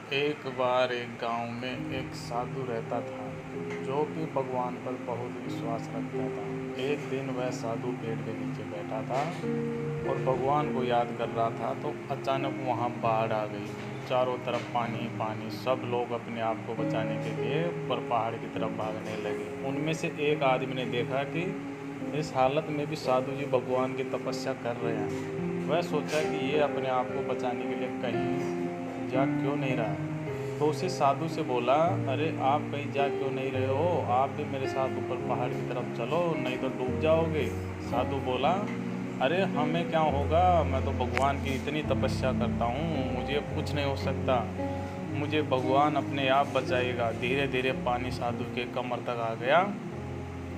एक बार एक गांव में एक साधु रहता था जो कि भगवान पर बहुत विश्वास रखता था। एक दिन वह साधु पेड़ के नीचे बैठा था और भगवान को याद कर रहा था तो अचानक वहां बाढ़ आ गई। चारों तरफ पानी ही पानी। सब लोग अपने आप को बचाने के लिए ऊपर पहाड़ की तरफ भागने लगे। उनमें से एक आदमी ने देखा कि इस हालत में भी साधु जी भगवान की तपस्या कर रहे हैं। वह सोचा कि ये अपने आप को बचाने के लिए कहीं जा क्यों नहीं रहा है। तो उसे साधु से बोला, अरे आप कहीं जा क्यों नहीं रहे हो, आप भी मेरे साथ ऊपर पहाड़ की तरफ चलो, नहीं तो डूब जाओगे। साधु बोला, अरे हमें क्या होगा, मैं तो भगवान की इतनी तपस्या करता हूँ, मुझे कुछ नहीं हो सकता, मुझे भगवान अपने आप बचाएगा। धीरे धीरे पानी साधु के कमर तक आ गया।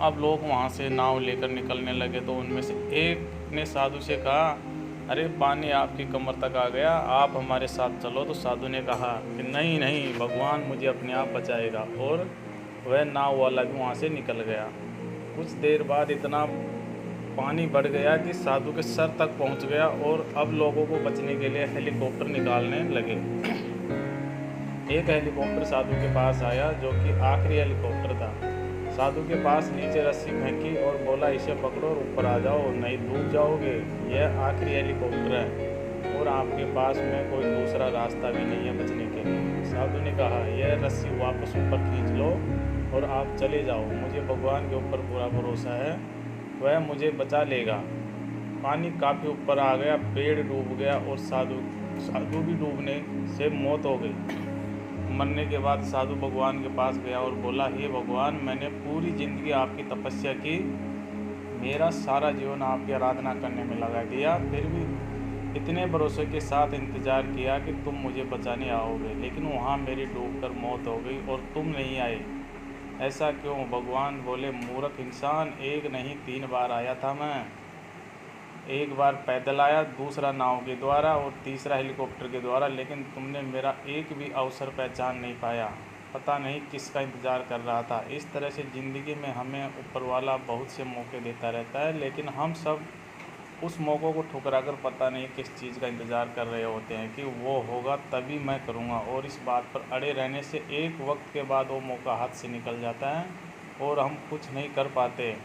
अब लोग वहाँ से नाव लेकर निकलने लगे तो उनमें से एक ने साधु से कहा, अरे पानी आपकी कमर तक आ गया, आप हमारे साथ चलो। तो साधु ने कहा कि नहीं नहीं, भगवान मुझे अपने आप बचाएगा। और वह नाव वाला भी वहाँ से निकल गया। कुछ देर बाद इतना पानी बढ़ गया कि साधु के सर तक पहुँच गया और अब लोगों को बचने के लिए हेलीकॉप्टर निकालने लगे। एक हेलीकॉप्टर साधु के पास आया जो कि आखिरी हेलीकॉप्टर था। साधु के पास नीचे रस्सी फेंकी और बोला, इसे पकड़ो और ऊपर आ जाओ, नहीं डूब जाओगे। यह आखिरी हेलीकॉप्टर है और आपके पास में कोई दूसरा रास्ता भी नहीं है बचने के लिए। साधु ने कहा, यह रस्सी वापस ऊपर खींच लो और आप चले जाओ, मुझे भगवान के ऊपर पूरा भरोसा है, वह मुझे बचा लेगा। पानी काफ़ी ऊपर आ गया, पेड़ डूब गया और साधु भी डूबने से मौत हो गई। मरने के बाद साधु भगवान के पास गया और बोला, हे भगवान, मैंने पूरी ज़िंदगी आपकी तपस्या की, मेरा सारा जीवन आपकी आराधना करने में लगा दिया, फिर भी इतने भरोसे के साथ इंतज़ार किया कि तुम मुझे बचाने आओगे, लेकिन वहाँ मेरी डूबकर मौत हो गई और तुम नहीं आए। ऐसा क्यों? भगवान बोले, मूर्ख इंसान, एक नहीं 3 बार आया था मैं। एक बार पैदल आया, दूसरा नाव के द्वारा और तीसरा हेलीकॉप्टर के द्वारा, लेकिन तुमने मेरा एक भी अवसर पहचान नहीं पाया। पता नहीं किसका इंतज़ार कर रहा था। इस तरह से ज़िंदगी में हमें ऊपर वाला बहुत से मौके देता रहता है, लेकिन हम सब उस मौक़ों को ठुकरा कर पता नहीं किस चीज़ का इंतज़ार कर रहे होते हैं कि वो होगा तभी मैं करूँगा, और इस बात पर अड़े रहने से एक वक्त के बाद वो मौका हाथ से निकल जाता है और हम कुछ नहीं कर पाते।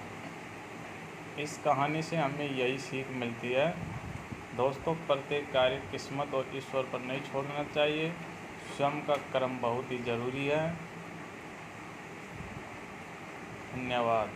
इस कहानी से हमें यही सीख मिलती है, दोस्तों, प्रत्येक कार्य किस्मत और ईश्वर पर नहीं छोड़ना चाहिए। स्वयं का कर्म बहुत ही ज़रूरी है। धन्यवाद।